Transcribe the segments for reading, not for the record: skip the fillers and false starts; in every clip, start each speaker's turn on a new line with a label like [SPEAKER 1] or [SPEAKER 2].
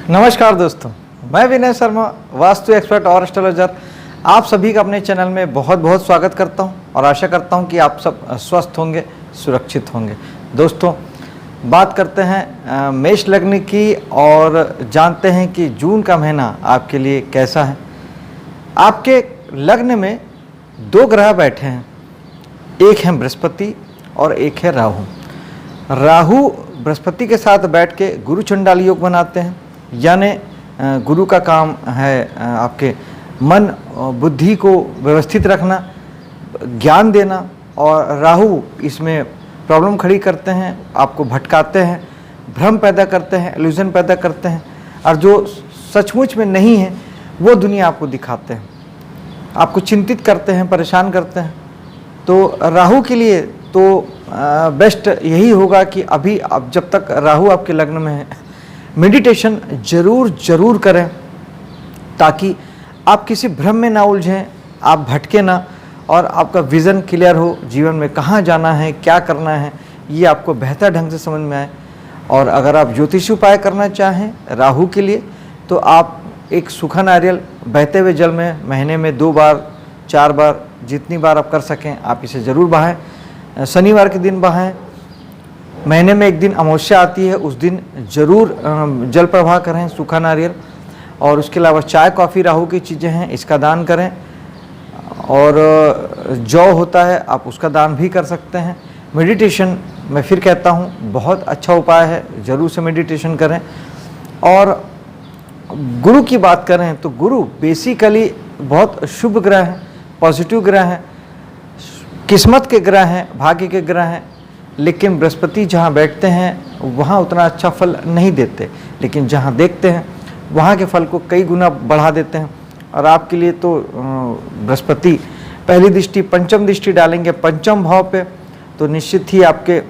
[SPEAKER 1] नमस्कार दोस्तों, मैं विनय शर्मा, वास्तु एक्सपर्ट और एस्ट्रोलॉजर। आप सभी का अपने चैनल में बहुत बहुत स्वागत करता हूं और आशा करता हूं कि आप सब स्वस्थ होंगे, सुरक्षित होंगे। दोस्तों, बात करते हैं मेष लग्न की और जानते हैं कि जून का महीना आपके लिए कैसा है। आपके लग्न में दो ग्रह बैठे हैं, एक है बृहस्पति और एक है राहु। राहु बृहस्पति के साथ बैठ के गुरु चंडाल योग बनाते हैं, यानी गुरु का काम है आपके मन बुद्धि को व्यवस्थित रखना, ज्ञान देना, और राहु इसमें प्रॉब्लम खड़ी करते हैं, आपको भटकाते हैं, भ्रम पैदा करते हैं, इल्यूजन पैदा करते हैं, और जो सचमुच में नहीं है वो दुनिया आपको दिखाते हैं, आपको चिंतित करते हैं, परेशान करते हैं। तो राहु के लिए तो बेस्ट यही होगा कि अभी अब जब तक राहु आपके लग्न में है, मेडिटेशन जरूर करें, ताकि आप किसी भ्रम में ना उलझें, आप भटके ना, और आपका विज़न क्लियर हो, जीवन में कहाँ जाना है, क्या करना है, ये आपको बेहतर ढंग से समझ में आए। और अगर आप ज्योतिषी उपाय करना चाहें राहु के लिए, तो आप एक सूखा नारियल बहते हुए जल में महीने में 2 बार 4 बार जितनी बार आप कर सकें आप इसे ज़रूर बहाएं। शनिवार के दिन बहाएं, महीने में एक दिन अमावस्या आती है, उस दिन जरूर जल प्रवाह करें सूखा नारियल। और उसके अलावा चाय कॉफ़ी राहु की चीज़ें हैं, इसका दान करें। और जौ होता है, आप उसका दान भी कर सकते हैं। मेडिटेशन मैं फिर कहता हूँ बहुत अच्छा उपाय है, ज़रूर से मेडिटेशन करें। और गुरु की बात करें तो गुरु बेसिकली बहुत शुभ ग्रह हैं, पॉजिटिव ग्रह हैं, किस्मत के ग्रह हैं, भाग्य के ग्रह हैं। लेकिन बृहस्पति जहाँ बैठते हैं वहाँ उतना अच्छा फल नहीं देते, लेकिन जहाँ देखते हैं वहाँ के फल को कई गुना बढ़ा देते हैं। और आपके लिए तो बृहस्पति पहली दृष्टि पंचम दृष्टि डालेंगे पंचम भाव पे, तो निश्चित ही आपके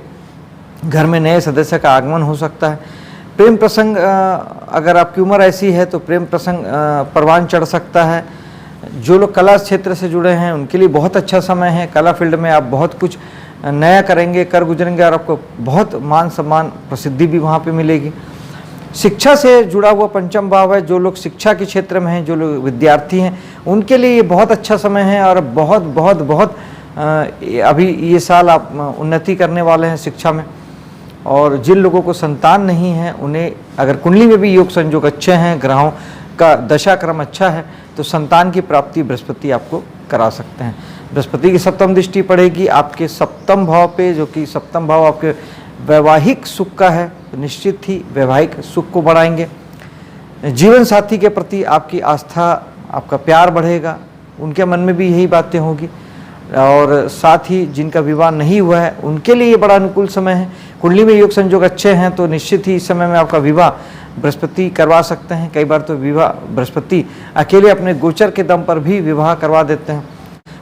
[SPEAKER 1] घर में नए सदस्य का आगमन हो सकता है। प्रेम प्रसंग, अगर आपकी उम्र ऐसी है तो प्रेम प्रसंग परवान चढ़ सकता है। जो लोग कला क्षेत्र से जुड़े हैं उनके लिए बहुत अच्छा समय है। कला फील्ड में आप बहुत कुछ नया करेंगे, कर गुजरेंगे, और आपको बहुत मान सम्मान प्रसिद्धि भी वहाँ पे मिलेगी। शिक्षा से जुड़ा हुआ पंचम भाव है, जो लोग शिक्षा के क्षेत्र में हैं, जो लोग विद्यार्थी हैं, उनके लिए ये बहुत अच्छा समय है। और बहुत बहुत बहुत अभी ये साल आप उन्नति करने वाले हैं शिक्षा में। और जिन लोगों को संतान नहीं है, उन्हें अगर कुंडली में भी योग संयोग अच्छे हैं, ग्रहों का दशा क्रम अच्छा है, तो संतान की प्राप्ति बृहस्पति आपको करा सकते हैं। बृहस्पति की सप्तम दृष्टि पड़ेगी आपके सप्तम भाव पे, जो कि सप्तम भाव आपके वैवाहिक सुख का है, तो निश्चित ही वैवाहिक सुख को बढ़ाएंगे। जीवन साथी के प्रति आपकी आस्था, आपका प्यार बढ़ेगा, उनके मन में भी यही बातें होगी। और साथ ही जिनका विवाह नहीं हुआ है उनके लिए ये बड़ा अनुकूल समय है। कुंडली में योग संयोग अच्छे हैं तो निश्चित ही इस समय में आपका विवाह बृहस्पति करवा सकते हैं। कई बार तो विवाह बृहस्पति अकेले अपने गोचर के दम पर भी विवाह करवा देते हैं।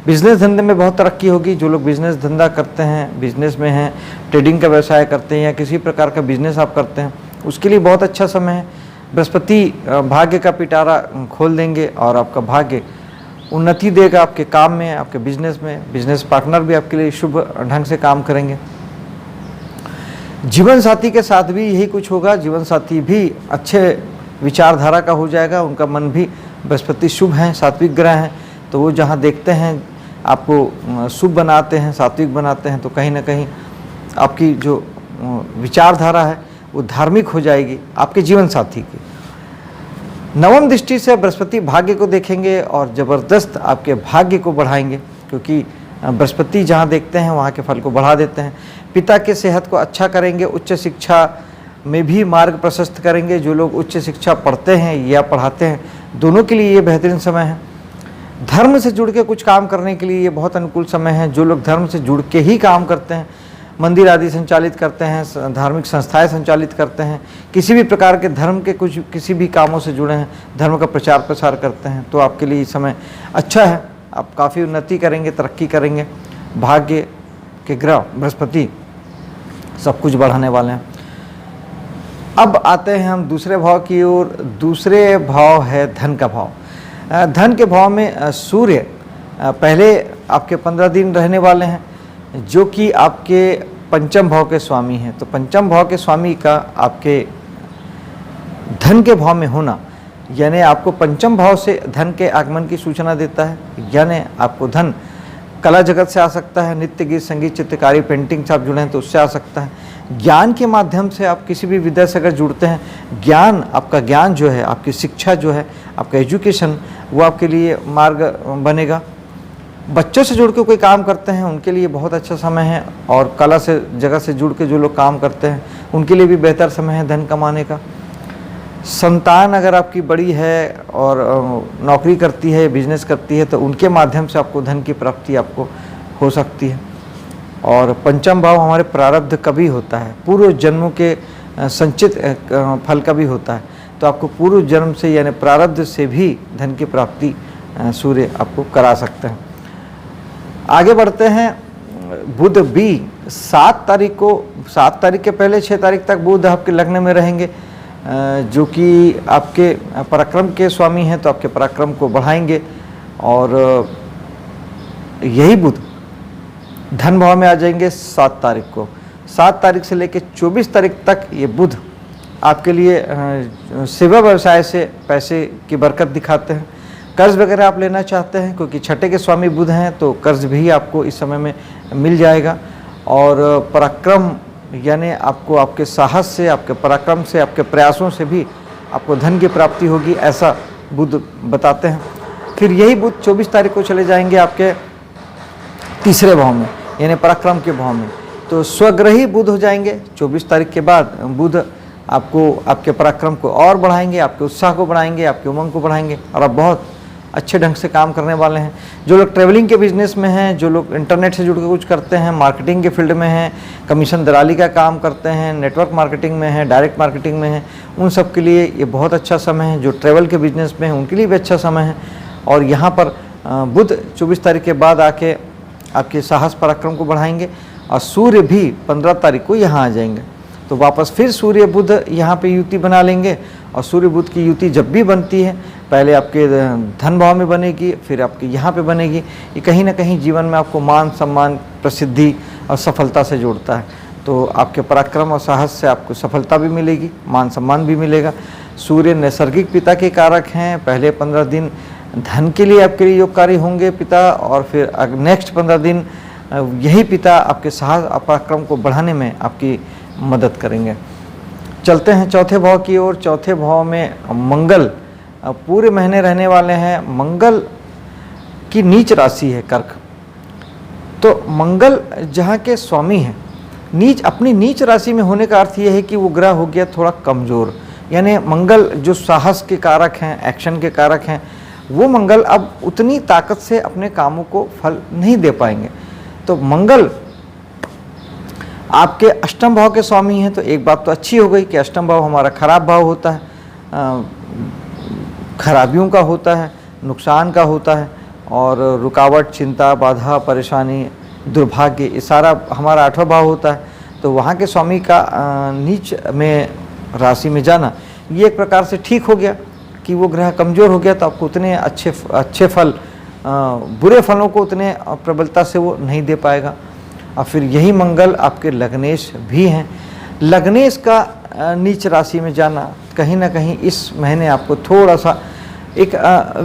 [SPEAKER 1] बिजनेस धंधे में बहुत तरक्की होगी। जो लोग बिजनेस धंधा करते हैं, बिजनेस में हैं, ट्रेडिंग का व्यवसाय करते हैं, या किसी प्रकार का बिजनेस आप करते हैं, उसके लिए बहुत अच्छा समय है। बृहस्पति भाग्य का पिटारा खोल देंगे और आपका भाग्य उन्नति देगा आपके काम में, आपके बिजनेस में। बिजनेस पार्टनर भी आपके लिए शुभ ढंग से काम करेंगे। जीवन साथी के साथ भी यही कुछ होगा। जीवन साथी भी अच्छे विचारधारा का हो जाएगा, उनका मन भी, बृहस्पति शुभ हैं, सात्विक ग्रह हैं, तो वो जहाँ देखते हैं आपको शुभ बनाते हैं, सात्विक बनाते हैं, तो कहीं ना कहीं आपकी जो विचारधारा है वो धार्मिक हो जाएगी आपके जीवन साथी की। नवम दृष्टि से बृहस्पति भाग्य को देखेंगे और ज़बरदस्त आपके भाग्य को बढ़ाएंगे, क्योंकि बृहस्पति जहाँ देखते हैं वहाँ के फल को बढ़ा देते हैं। पिता के सेहत को अच्छा करेंगे, उच्च शिक्षा में भी मार्ग प्रशस्त करेंगे। जो लोग उच्च शिक्षा पढ़ते हैं या पढ़ाते हैं, दोनों के लिए ये बेहतरीन समय है। धर्म से जुड़ के कुछ काम करने के लिए ये बहुत अनुकूल समय है। जो लोग धर्म से जुड़ के ही काम करते हैं, मंदिर आदि संचालित करते हैं, धार्मिक संस्थाएं संचालित करते हैं, किसी भी प्रकार के धर्म के कुछ किसी भी कामों से जुड़े हैं, धर्म का प्रचार प्रसार करते हैं, तो आपके लिए ये समय अच्छा है। आप काफ़ी उन्नति करेंगे, तरक्की करेंगे। भाग्य के ग्रह बृहस्पति सब कुछ बढ़ाने वाले हैं। अब आते हैं हम दूसरे भाव की ओर। दूसरे भाव है धन का भाव। धन के भाव में सूर्य पहले आपके 15 दिन रहने वाले हैं, जो कि आपके पंचम भाव के स्वामी हैं। तो पंचम भाव के स्वामी का आपके धन के भाव में होना यानी आपको पंचम भाव से धन के आगमन की सूचना देता है, यानी आपको धन कला जगत से आ सकता है, नृत्य गीत संगीत चित्रकारी पेंटिंग से आप जुड़े हैं तो उससे आ सकता है। ज्ञान के माध्यम से आप किसी भी विद्या से अगर जुड़ते हैं, ज्ञान आपका ज्ञान जो है, आपकी शिक्षा जो है, आपका एजुकेशन वो आपके लिए मार्ग बनेगा। बच्चों से जुड़ के कोई काम करते हैं उनके लिए बहुत अच्छा समय है, और कला से जगत से जुड़ के जो लोग काम करते हैं उनके लिए भी बेहतर समय है धन कमाने का। संतान अगर आपकी बड़ी है और नौकरी करती है, बिजनेस करती है तो उनके माध्यम से आपको धन की प्राप्ति आपको हो सकती है। और पंचम भाव हमारे प्रारब्ध का भी होता है, पूर्व जन्मों के संचित फल का भी होता है, तो आपको पूर्व जन्म से यानी प्रारब्ध से भी धन की प्राप्ति सूर्य आपको करा सकते हैं। आगे बढ़ते हैं। बुध भी 7 तारीख को, 7 तारीख के पहले 6 तारीख तक बुध आपके लग्न में रहेंगे, जो कि आपके पराक्रम के स्वामी हैं, तो आपके पराक्रम को बढ़ाएंगे। और यही बुध धन भाव में आ जाएंगे 7 तारीख को। 7 तारीख से लेकर 24 तारीख तक ये बुध आपके लिए सेवा व्यवसाय से पैसे की बरकत दिखाते हैं। कर्ज वगैरह आप लेना चाहते हैं, क्योंकि छठे के स्वामी बुध हैं, तो कर्ज भी आपको इस समय में मिल जाएगा। और पराक्रम यानी आपको आपके साहस से, आपके पराक्रम से, आपके प्रयासों से भी आपको धन की प्राप्ति होगी, ऐसा बुध बताते हैं। फिर यही बुध 24 तारीख को चले जाएंगे आपके तीसरे भाव में यानी पराक्रम के भाव में, तो स्वग्रही बुध हो जाएंगे। 24 तारीख के बाद बुध आपको आपके पराक्रम को और बढ़ाएंगे, आपके उत्साह को बढ़ाएंगे, आपके उमंग को बढ़ाएंगे, और आप बहुत अच्छे ढंग से काम करने वाले हैं। जो लोग ट्रैवलिंग के बिजनेस में हैं, जो लोग इंटरनेट से जुड़ के कुछ करते हैं, मार्केटिंग के फील्ड में हैं, कमीशन दलाली का काम करते हैं, नेटवर्क मार्केटिंग में हैं, डायरेक्ट मार्केटिंग में हैं, उन सब के लिए ये बहुत अच्छा समय है। जो ट्रैवल के बिजनेस में हैं उनके लिए भी अच्छा समय है। और यहाँ पर बुध 24 तारीख के बाद आके आपके साहस पराक्रम को बढ़ाएंगे। और सूर्य भी 15 तारीख को यहाँ आ जाएंगे, तो वापस फिर सूर्य बुध यहाँ पे युति बना लेंगे। और सूर्य बुध की युति जब भी बनती है, पहले आपके धन भाव में बनेगी, फिर आपके यहाँ पे बनेगी, ये कहीं ना कहीं जीवन में आपको मान सम्मान, प्रसिद्धि और सफलता से जोड़ता है। तो आपके पराक्रम और साहस से आपको सफलता भी मिलेगी, मान सम्मान भी मिलेगा। सूर्य नैसर्गिक पिता के कारक हैं। पहले 15 दिन धन के लिए आपके लिए योगकारी होंगे पिता, और फिर नेक्स्ट 15 दिन यही पिता आपके साहस और पराक्रम को बढ़ाने में आपकी मदद करेंगे। चलते हैं चौथे भाव की ओर। चौथे भाव में मंगल पूरे महीने रहने वाले हैं। मंगल की नीच राशि है कर्क, तो मंगल जहाँ के स्वामी हैं, नीच अपनी नीच राशि में होने का अर्थ यह है कि वो ग्रह हो गया थोड़ा कमज़ोर। यानी मंगल जो साहस के कारक हैं, एक्शन के कारक हैं, वो मंगल अब उतनी ताकत से अपने कामों को फल नहीं दे पाएंगे। तो मंगल आपके अष्टम भाव के स्वामी हैं, तो एक बात तो अच्छी हो गई कि अष्टम भाव हमारा खराब भाव होता है, खराबियों का होता है, नुकसान का होता है, और रुकावट, चिंता, बाधा, परेशानी, दुर्भाग्य, ये सारा हमारा 8वां भाव होता है। तो वहाँ के स्वामी का नीच में राशि में जाना ये एक प्रकार से ठीक हो गया कि वो ग्रह कमज़ोर हो गया, तो आपको उतने अच्छे फल, बुरे फलों को उतने प्रबलता से वो नहीं दे पाएगा। और फिर यही मंगल आपके लग्नेश भी हैं। लग्नेश का नीच राशि में जाना कहीं ना कहीं इस महीने आपको थोड़ा सा एक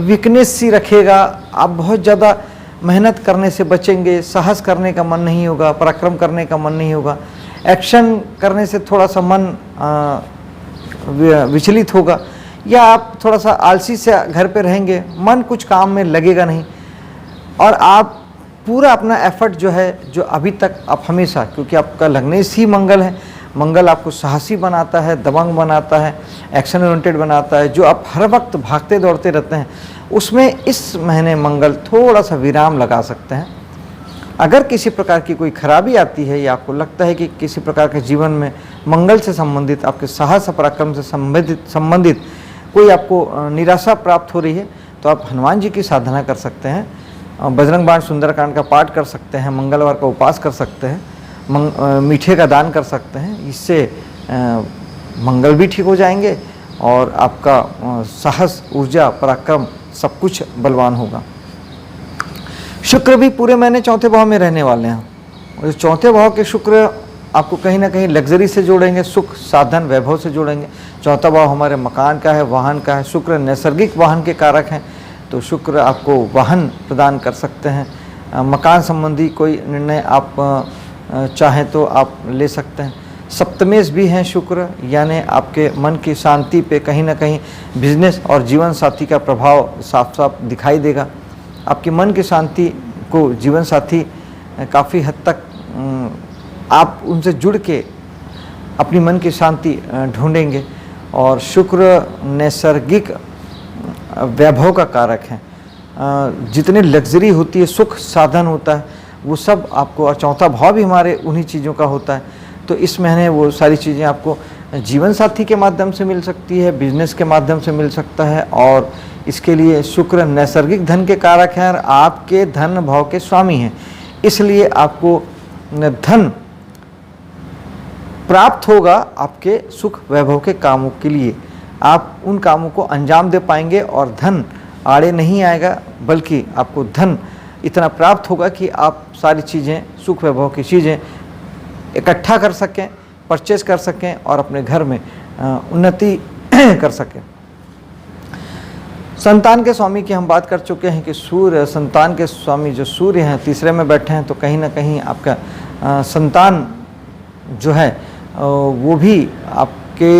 [SPEAKER 1] वीकनेस सी रखेगा। आप बहुत ज़्यादा मेहनत करने से बचेंगे, साहस करने का मन नहीं होगा, पराक्रम करने का मन नहीं होगा, एक्शन करने से थोड़ा सा मन विचलित होगा, या आप थोड़ा सा आलसी से घर पे रहेंगे, मन कुछ काम में लगेगा नहीं, और आप पूरा अपना एफर्ट जो है, जो अभी तक आप हमेशा, क्योंकि आपका लग्नेश ही मंगल है, मंगल आपको साहसी बनाता है, दबंग बनाता है, एक्शन ओरिएंटेड बनाता है, जो आप हर वक्त भागते दौड़ते रहते हैं, उसमें इस महीने मंगल थोड़ा सा विराम लगा सकते हैं। अगर किसी प्रकार की कोई खराबी आती है, या आपको लगता है कि किसी प्रकार के जीवन में मंगल से संबंधित, आपके साहस पराक्रम से संबंधित कोई आपको निराशा प्राप्त हो रही है, तो आप हनुमान जी की साधना कर सकते हैं, बजरंग बाण सुंदरकांड का पाठ कर सकते हैं, मंगलवार का उपास कर सकते हैं, मीठे का दान कर सकते हैं। इससे मंगल भी ठीक हो जाएंगे और आपका साहस, ऊर्जा, पराक्रम सब कुछ बलवान होगा। शुक्र भी पूरे महीने चौथे भाव में रहने वाले हैं। और चौथे भाव के शुक्र आपको कहीं ना कहीं लग्जरी से जोड़ेंगे, सुख साधन वैभव से जोड़ेंगे। चौथा भाव हमारे मकान का है, वाहन का है। शुक्र नैसर्गिक वाहन के कारक हैं, तो शुक्र आपको वाहन प्रदान कर सकते हैं। मकान संबंधी कोई निर्णय आप चाहें तो आप ले सकते हैं। सप्तमेश भी हैं शुक्र, यानी आपके मन की शांति पे कहीं ना कहीं बिजनेस और जीवन साथी का प्रभाव साफ साफ दिखाई देगा। आपके मन की शांति को जीवन साथी काफ़ी हद तक आप उनसे जुड़ के अपनी मन की शांति ढूंढेंगे। और शुक्र नैसर्गिक वैभव का कारक है। जितनी लग्जरी होती है, सुख साधन होता है, वो सब आपको, और चौथा भाव भी हमारे उन्हीं चीज़ों का होता है। तो इस महीने वो सारी चीज़ें आपको जीवन साथी के माध्यम से मिल सकती है, बिजनेस के माध्यम से मिल सकता है। और इसके लिए शुक्र नैसर्गिक धन के कारक हैं और आपके धन भाव के स्वामी हैं, इसलिए आपको धन प्राप्त होगा आपके सुख वैभव के कामों के लिए। आप उन कामों को अंजाम दे पाएंगे और धन आड़े नहीं आएगा, बल्कि आपको धन इतना प्राप्त होगा कि आप सारी चीज़ें, सुख वैभव की चीज़ें इकट्ठा कर सकें, परचेज कर सकें और अपने घर में उन्नति कर सकें। संतान के स्वामी की हम बात कर चुके हैं कि सूर्य, संतान के स्वामी जो सूर्य हैं तीसरे में बैठे हैं, तो कहीं ना कहीं आपका संतान जो है वो भी आपके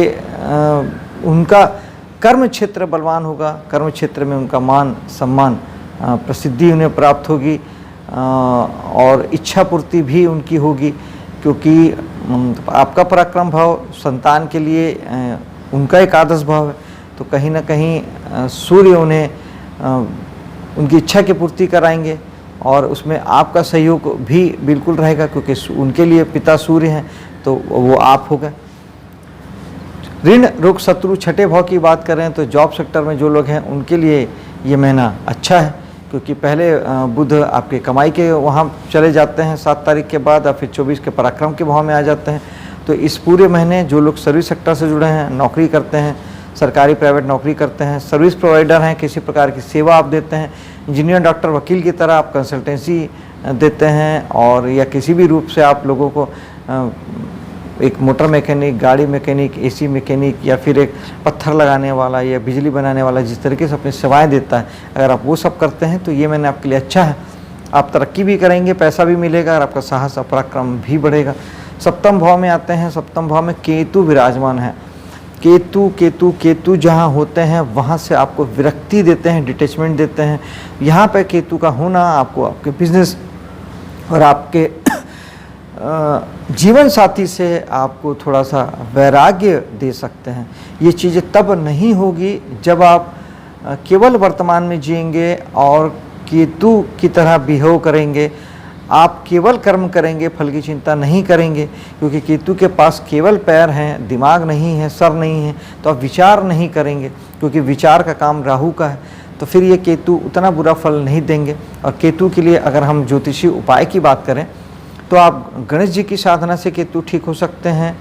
[SPEAKER 1] उनका कर्म क्षेत्र बलवान होगा। कर्म क्षेत्र में उनका मान सम्मान प्रसिद्धि उन्हें प्राप्त होगी और इच्छा पूर्ति भी उनकी होगी, क्योंकि आपका पराक्रम भाव संतान के लिए उनका एकादश भाव है। तो कहीं ना कहीं सूर्य उन्हें उनकी इच्छा की पूर्ति कराएंगे और उसमें आपका सहयोग भी बिल्कुल रहेगा, क्योंकि उनके लिए पिता सूर्य हैं, तो वो आप हो गए। ऋण रोग शत्रु छठे भाव की बात करें तो जॉब सेक्टर में जो लोग हैं उनके लिए ये महीना अच्छा है, क्योंकि पहले बुध आपके कमाई के वहाँ चले जाते हैं 7 तारीख के बाद, और फिर 24 के पराक्रम के भाव में आ जाते हैं। तो इस पूरे महीने जो लोग सर्विस सेक्टर से जुड़े हैं, नौकरी करते हैं, सरकारी प्राइवेट नौकरी करते हैं, सर्विस प्रोवाइडर हैं, किसी प्रकार की सेवा आप देते हैं, इंजीनियर डॉक्टर वकील की तरह आप कंसल्टेंसी देते हैं, और या किसी भी रूप से आप लोगों को एक मोटर मैकेनिक, गाड़ी मैकेनिक, एसी मैकेनिक, या फिर एक पत्थर लगाने वाला या बिजली बनाने वाला, जिस तरीके से अपनी सेवाएं देता है, अगर आप वो सब करते हैं तो ये महीने आपके लिए अच्छा है। आप तरक्की भी करेंगे, पैसा भी मिलेगा और आपका साहस और पराक्रम भी बढ़ेगा। सप्तम भाव में आते हैं, सप्तम भाव में केतु विराजमान है। केतु जहाँ होते हैं वहाँ से आपको विरक्ति देते हैं, डिटैचमेंट देते हैं। यहाँ पे केतु का होना आपको आपके बिजनेस और आपके जीवन साथी से आपको थोड़ा सा वैराग्य दे सकते हैं। ये चीज़ें तब नहीं होगी जब आप केवल वर्तमान में जिएंगे और केतु की तरह बिहेव करेंगे। आप केवल कर्म करेंगे, फल की चिंता नहीं करेंगे, क्योंकि केतु के पास केवल पैर हैं, दिमाग नहीं है, सर नहीं है, तो आप विचार नहीं करेंगे, क्योंकि विचार का काम राहु का है। तो फिर ये केतु उतना बुरा फल नहीं देंगे। और केतु के लिए अगर हम ज्योतिषी उपाय की बात करें तो आप गणेश जी की साधना से केतु ठीक हो सकते हैं।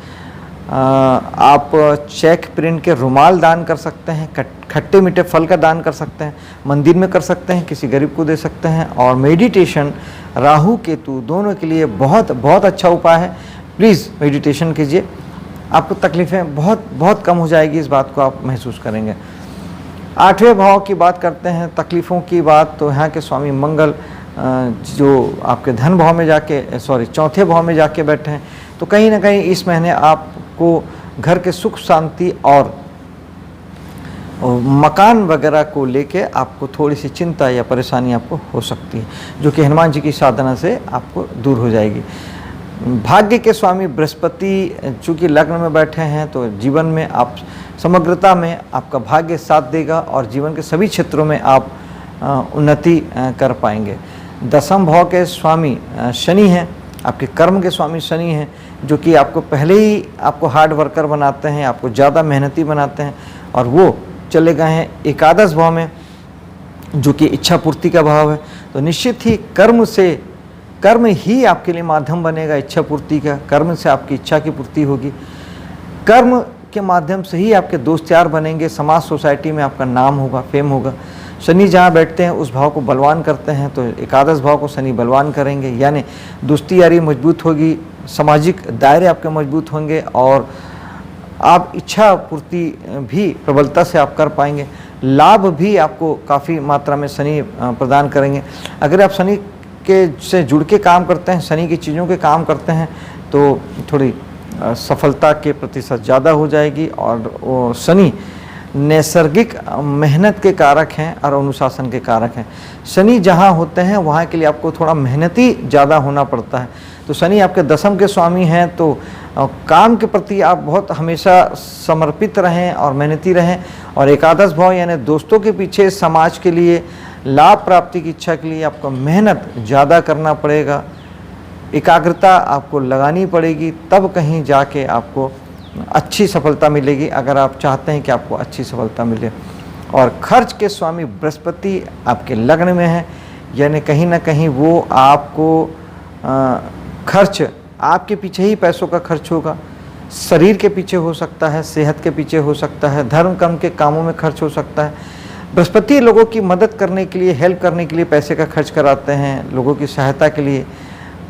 [SPEAKER 1] आप चेक प्रिंट के रुमाल दान कर सकते हैं, खट्टे मीठे फल का दान कर सकते हैं, मंदिर में कर सकते हैं, किसी गरीब को दे सकते हैं। और मेडिटेशन राहु केतु दोनों के लिए बहुत बहुत अच्छा उपाय है। प्लीज़ मेडिटेशन कीजिए, आपको तकलीफ़ें बहुत कम हो जाएगी, इस बात को आप महसूस करेंगे। 8वें भाव की बात करते हैं, तकलीफ़ों की बात, तो यहाँ के स्वामी मंगल जो आपके धन भाव में जाके चौथे भाव में जाके बैठे हैं, तो कहीं ना कहीं इस महीने आपको घर के सुख शांति और मकान वगैरह को लेके आपको थोड़ी सी चिंता या परेशानी आपको हो सकती है, जो कि हनुमान जी की साधना से आपको दूर हो जाएगी। भाग्य के स्वामी बृहस्पति चूँकि लग्न में बैठे हैं, तो जीवन में आप समग्रता में आपका भाग्य साथ देगा और जीवन के सभी क्षेत्रों में आप उन्नति कर पाएंगे। 10वें भाव के स्वामी शनि हैं, आपके कर्म के स्वामी शनि हैं, जो कि आपको पहले ही आपको हार्ड वर्कर बनाते हैं, आपको ज़्यादा मेहनती बनाते हैं, और वो चले गए हैं एकादश भाव में, जो कि इच्छा पूर्ति का भाव है। तो निश्चित ही कर्म ही आपके लिए माध्यम बनेगा इच्छा पूर्ति का। कर्म से आपकी इच्छा की पूर्ति होगी, कर्म के माध्यम से ही आपके दोस्त यार बनेंगे, समाज सोसाइटी में आपका नाम होगा, फेम होगा। शनि जहाँ बैठते हैं उस भाव को बलवान करते हैं, तो एकादश भाव को शनि बलवान करेंगे, यानी दोस्ती यारी मजबूत होगी, सामाजिक दायरे आपके मजबूत होंगे और आप इच्छा पूर्ति भी प्रबलता से आप कर पाएंगे। लाभ भी आपको काफ़ी मात्रा में शनि प्रदान करेंगे। अगर आप शनि के से जुड़ के काम करते हैं, शनि की चीज़ों के काम करते हैं, तो थोड़ी सफलता के प्रतिशत ज़्यादा हो जाएगी। और वो शनि नैसर्गिक मेहनत के कारक हैं और अनुशासन के कारक हैं। शनि जहाँ होते हैं वहाँ के लिए आपको थोड़ा मेहनती ज़्यादा होना पड़ता है। तो शनि आपके दशम के स्वामी हैं, तो काम के प्रति आप बहुत हमेशा समर्पित रहें और मेहनती रहें। और एकादश भाव यानी दोस्तों के पीछे, समाज के लिए, लाभ प्राप्ति की इच्छा के लिए आपको मेहनत ज़्यादा करना पड़ेगा, एकाग्रता आपको लगानी पड़ेगी, तब कहीं जाके आपको अच्छी सफलता मिलेगी, अगर आप चाहते हैं कि आपको अच्छी सफलता मिले। और खर्च के स्वामी बृहस्पति आपके लग्न में है, यानी कहीं ना कहीं वो आपको खर्च, आपके पीछे ही पैसों का खर्च होगा। शरीर के पीछे हो सकता है, सेहत के पीछे हो सकता है, धर्म कर्म के कामों में खर्च हो सकता है। बृहस्पति लोगों की मदद करने के लिए, हेल्प करने के लिए पैसे का खर्च कराते हैं, लोगों की सहायता के लिए,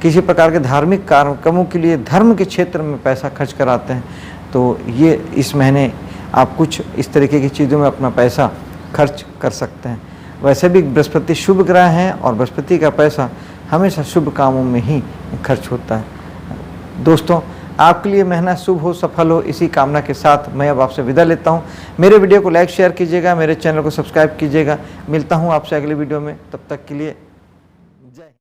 [SPEAKER 1] किसी प्रकार के धार्मिक कार्यक्रमों के लिए धर्म के क्षेत्र में पैसा खर्च कराते हैं। तो ये इस महीने आप कुछ इस तरीके की चीज़ों में अपना पैसा खर्च कर सकते हैं। वैसे भी बृहस्पति शुभ ग्रह हैं और बृहस्पति का पैसा हमेशा शुभ कामों में ही खर्च होता है। दोस्तों, आपके लिए महीना शुभ हो, सफल हो, इसी कामना के साथ मैं अब आपसे विदा लेता हूँ। मेरे वीडियो को लाइक शेयर कीजिएगा, मेरे चैनल को सब्सक्राइब कीजिएगा। मिलता हूँ आपसे अगले वीडियो में, तब तक के लिए